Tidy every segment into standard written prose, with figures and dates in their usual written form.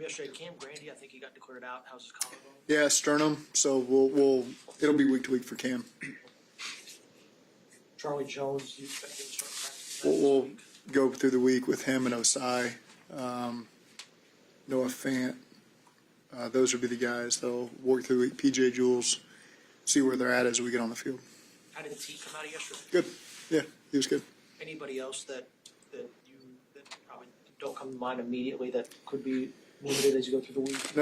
from yesterday. Cam Grandy, I think he got declared out. How's his collarbone? Yeah, sternum. So it'll be week to week for Cam. Charlie Jones, you expect him to start practice? We'll go through the week with him and Osai, Noah Fant. Those would be the guys that'll work through the week. PJ Jules, see where they're at as we get on the field. How did T come out of yesterday? Good. Yeah, he was good. Anybody else that probably don't come to mind immediately that could be limited as you go through the week?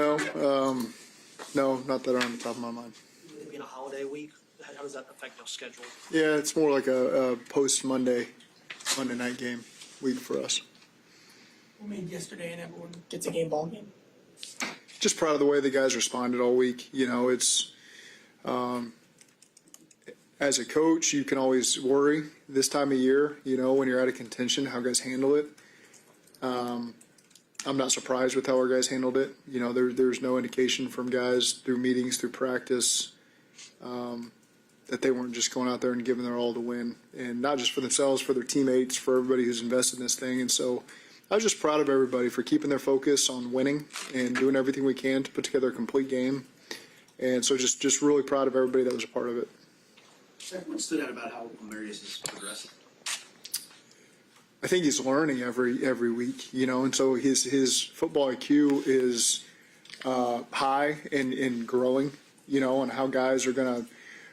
No, not that are on the top of my mind. Maybe in a holiday week, how does that affect your schedule? Yeah, it's more like a post-Monday night game week for us. What made yesterday and everyone gets a game ball game? Just proud of the way the guys responded all week. You know, it's as a coach, you can always worry this time of year, you know, when you're out of contention, how guys handle it. I'm not surprised with how our guys handled it. You know, there's no indication from guys through meetings, through practice, that they weren't just going out there and giving their all to win. And not just for themselves, for their teammates, for everybody who's invested in this thing. And so I was just proud of everybody for keeping their focus on winning and doing everything we can to put together a complete game. And so just really proud of everybody that was a part of it. What stood out about how Marius is progressing? I think he's learning every week, you know, and so his football IQ is high and growing, you know, and how guys are going to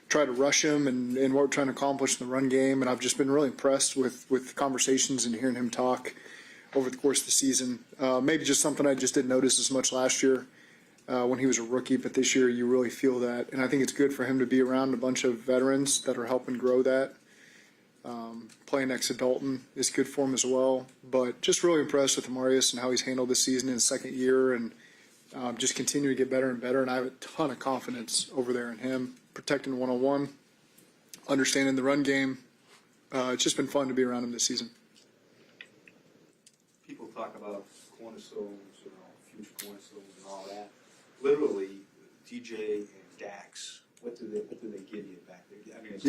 try to rush him and what we're trying to accomplish in the run game. And I've just been really impressed with conversations and hearing him talk over the course of the season. Maybe just something I just didn't notice as much last year when he was a rookie, but this year you really feel that. And I think it's good for him to be around a bunch of veterans that are helping grow that. Playing next to Dalton is good for him as well. But just really impressed with Marius and how he's handled this season in his second year and just continue to get better and better. And I have a ton of confidence over there in him, protecting one-on-one, understanding the run game. It's just been fun to be around him this season. People talk about cornerstones, you know, future cornerstones and all that. Literally, DJ and Dax, what do they give you back there? I mean, is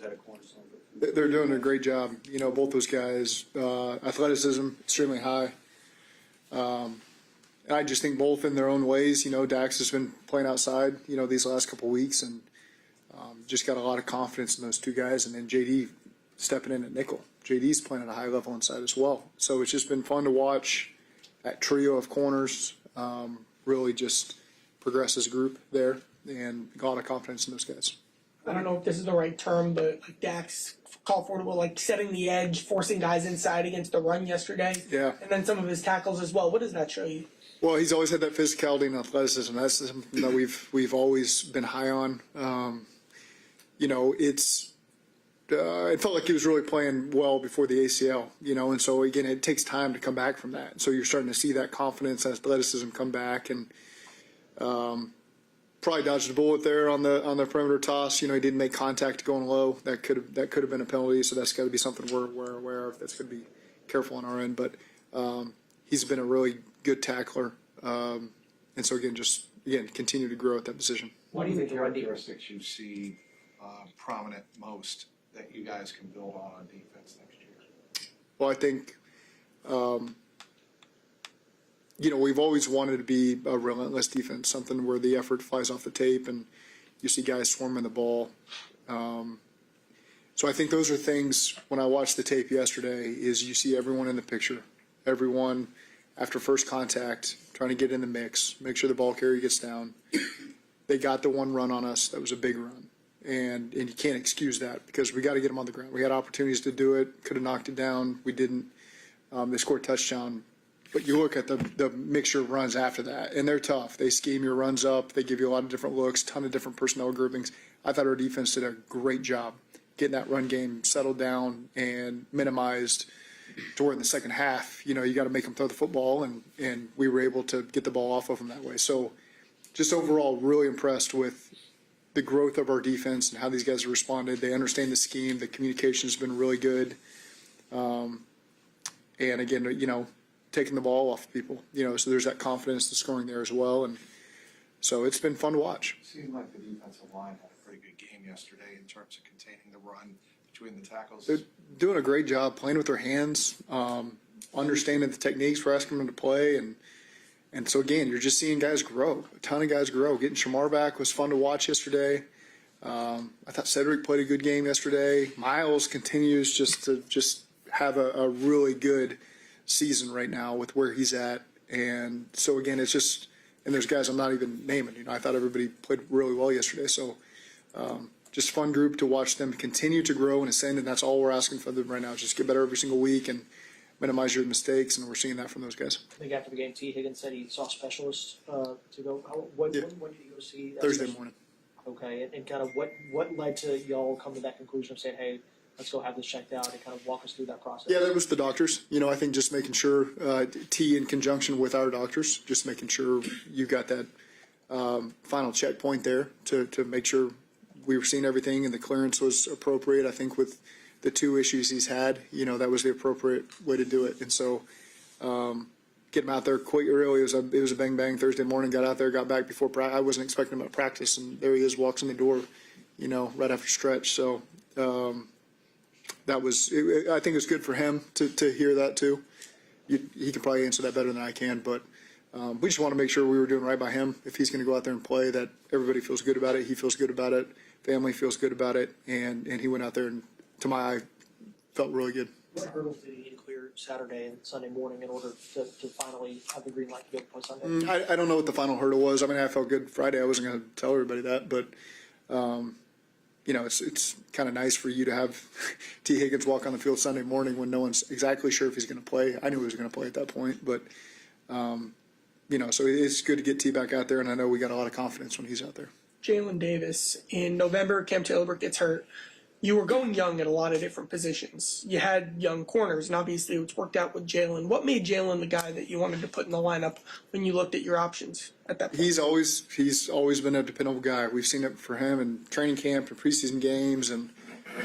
that a cornerstone? They're doing a great job. You know, both those guys, athleticism, extremely high. And I just think both in their own ways. You know, Dax has been playing outside, you know, these last couple of weeks and just got a lot of confidence in those two guys. And then JD stepping in at nickel. JD's playing at a high level inside as well. So it's just been fun to watch that trio of corners really just progress as a group there and got a lot of confidence in those guys. I don't know if this is the right term, but like Dax called for like setting the edge, forcing guys inside against the run yesterday. Yeah. And then some of his tackles as well. What does that show you? Well, he's always had that physicality and athleticism. That's something that we've always been high on. You know, it felt like he was really playing well before the ACL, you know, and so, again, it takes time to come back from that. So you're starting to see that confidence, athleticism come back, and probably dodged a bullet there on the perimeter toss. You know, he didn't make contact going low. That could have been a penalty, so that's got to be something we're aware of. That's going to be careful on our end. But he's been a really good tackler. And so, again, continue to grow at that position. What do you think the characteristics you see prominent most that you guys can build on defense next year? Well, I think, you know, we've always wanted to be a relentless defense, something where the effort flies off the tape and you see guys swarming the ball. So I think those are things, when I watched the tape yesterday, is you see everyone in the picture, everyone after first contact trying to get in the mix, make sure the ball carrier gets down. They got the one run on us. That was a big run. And you can't excuse that because we got to get them on the ground. We had opportunities to do it, could have knocked it down. We didn't. They scored a touchdown. But you look at the mixture of runs after that, and they're tough. They scheme your runs up. They give you a lot of different looks, ton of different personnel groupings. I thought our defense did a great job getting that run game settled down and minimized to where in the second half, you know, you got to make them throw the football, and we were able to get the ball off of them that way. So just overall really impressed with the growth of our defense and how these guys have responded. They understand the scheme. The communication has been really good. And again, you know, taking the ball off people, you know, so there's that confidence, the scoring there as well. And so it's been fun to watch. It seemed like the defensive line had a pretty good game yesterday in terms of containing the run between the tackles. They're doing a great job playing with their hands, understanding the techniques we're asking them to play. And And so again, you're just seeing guys grow, a ton of guys grow. Getting Shamar back was fun to watch yesterday. I thought Cedric played a good game yesterday. Miles continues to have a really good season right now with where he's at. And so again, it's just, and there's guys I'm not even naming. I thought everybody played really well yesterday. So just fun group to watch them continue to grow and ascend, and that's all we're asking for them right now. Just get better every single week and minimize your mistakes, and we're seeing that from those guys. I think after the game, Higgins said he saw specialists to go. When did you go see that? Thursday morning. Okay, and kind of what led to y'all come to that conclusion of saying, hey, let's go have this checked out, and kind of walk us through that process? Yeah, that was the doctors. I think just making sure, T in conjunction with our doctors, just making sure you got that final checkpoint there to make sure we were seeing everything and the clearance was appropriate. I think with the two issues he's had, that was the appropriate way to do it. And so get him out there quick, early. It was a bang Thursday morning. Got out there, got back before practice. I wasn't expecting him at practice, and there he is, walks in the door, right after stretch. So that was. I think it was good for him to hear that too. He can probably answer that better than I can, but we just want to make sure we were doing right by him. If he's going to go out there and play, that everybody feels good about it. He feels good about it. Family feels good about it, and he went out there and, to my eye, felt really good. What hurdles did he need to clear Saturday and Sunday morning in order to finally have the green light to be able to play Sunday? I don't know what the final hurdle was. I mean, I felt good Friday. I wasn't going to tell everybody that, but it's kind of nice for you to have T. Higgins walk on the field Sunday morning when no one's exactly sure if he's going to play. I knew he was going to play at that point, but so it's good to get T back out there, and I know we got a lot of confidence when he's out there. Jaylen Davis. In November, Cam Taylor gets hurt. You were going young at a lot of different positions. You had young corners, and obviously it's worked out with Jaylen. What made Jaylen the guy that you wanted to put in the lineup when you looked at your options at that point? He's always been a dependable guy. We've seen it for him in training camp and preseason games and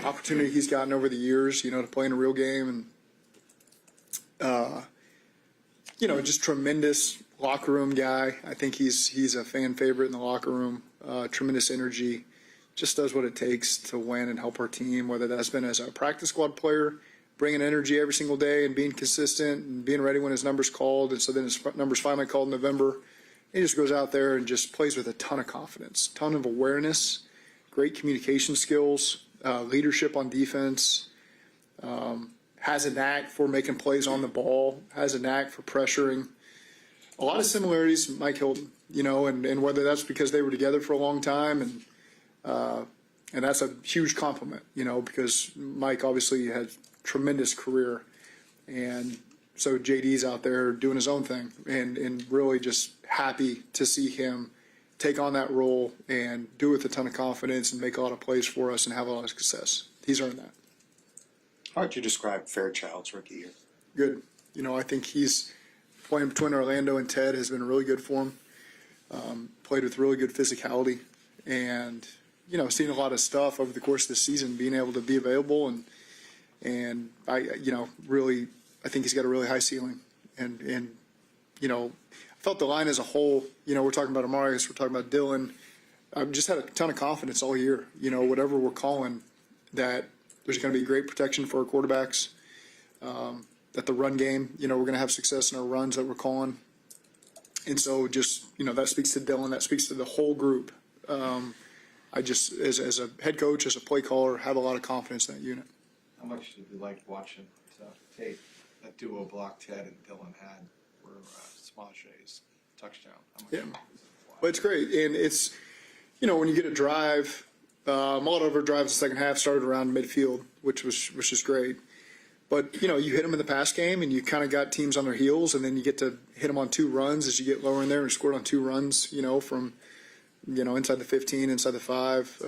opportunity he's gotten over the years, to play in a real game. And, just tremendous locker room guy. I think he's a fan favorite in the locker room. Tremendous energy. Just does what it takes to win and help our team, whether that's been as a practice squad player, bringing energy every single day and being consistent and being ready when his number's called. And so then his number's finally called in November. He just goes out there and just plays with a ton of confidence, ton of awareness, great communication skills, leadership on defense, has a knack for making plays on the ball, has a knack for pressuring. A lot of similarities, Mike Hilton, and whether that's because they were together for a long time and that's a huge compliment, because Mike obviously had tremendous career, and so JD's out there doing his own thing, and really just happy to see him take on that role and do it with a ton of confidence and make a lot of plays for us and have a lot of success. He's earned that. How would you describe Fairchild's rookie year? Good. I think he's playing between Orlando and Ted has been really good for him. Played with really good physicality, and seen a lot of stuff over the course of the season, being able to be available, and I really, I think he's got a really high ceiling, and I felt the line as a whole. We're talking about Amarius, we're talking about Dylan. I've just had a ton of confidence all year. Whatever we're calling, that there's going to be great protection for our quarterbacks. That the run game, we're going to have success in our runs that we're calling, and so just that speaks to Dylan. That speaks to the whole group. I just, as a head coach, as a play caller, have a lot of confidence in that unit. How much did you like watching tape that duo block Ted and Dylan had for Smaje's touchdown? Yeah. Well, it's great, and it's when you get a drive, a lot of our drives the second half started around midfield, which was just great. But you hit them in the pass game, and you kind of got teams on their heels, and then you get to hit them on two runs as you get lower in there, and scored on two runs, from inside the 15, inside the 5.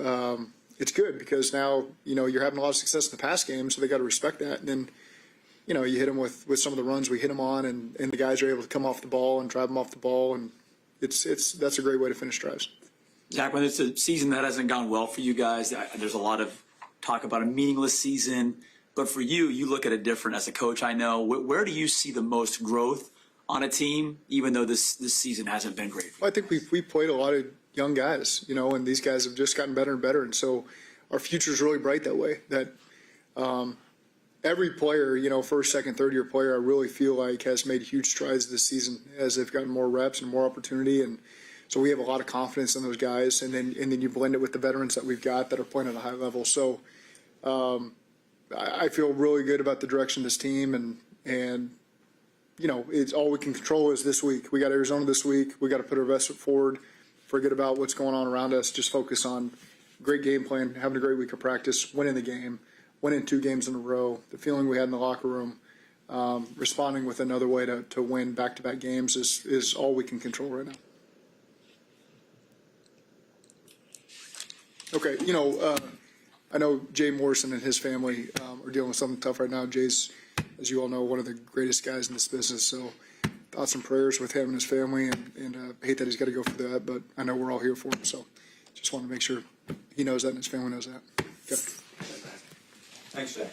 It's good because now you're having a lot of success in the pass game, so they got to respect that. And then you hit them with some of the runs we hit them on, and the guys are able to come off the ball and drive them off the ball, and that's a great way to finish drives. Zach, when it's a season that hasn't gone well for you guys, there's a lot of talk about a meaningless season. But for you, you look at it different as a coach. I know. Where do you see the most growth on a team, even though this season hasn't been great? Well, I think we played a lot of young guys, and these guys have just gotten better and better, and so our future is really bright that way. That, every player, first, second, third year player, I really feel like has made huge strides this season as they've gotten more reps and more opportunity. And so we have a lot of confidence in those guys. And then you blend it with the veterans that we've got that are playing at a high level. So I feel really good about the direction of this team. And it's all we can control is this week. We got Arizona this week. We got to put our best foot forward. Forget about what's going on around us. Just focus on great game plan, having a great week of practice, winning the game, winning 2 games in a row, the feeling we had in the locker room, responding with another way to win back-to-back games is all we can control right now. Okay, I know Jay Morrison and his family are dealing with something tough right now. Jay's, as you all know, one of the greatest guys in this business, so thoughts and prayers with him and his family, and hate that he's got to go through that, but I know we're all here for him, so just want to make sure he knows that and his family knows that. Okay. Thanks, Zach.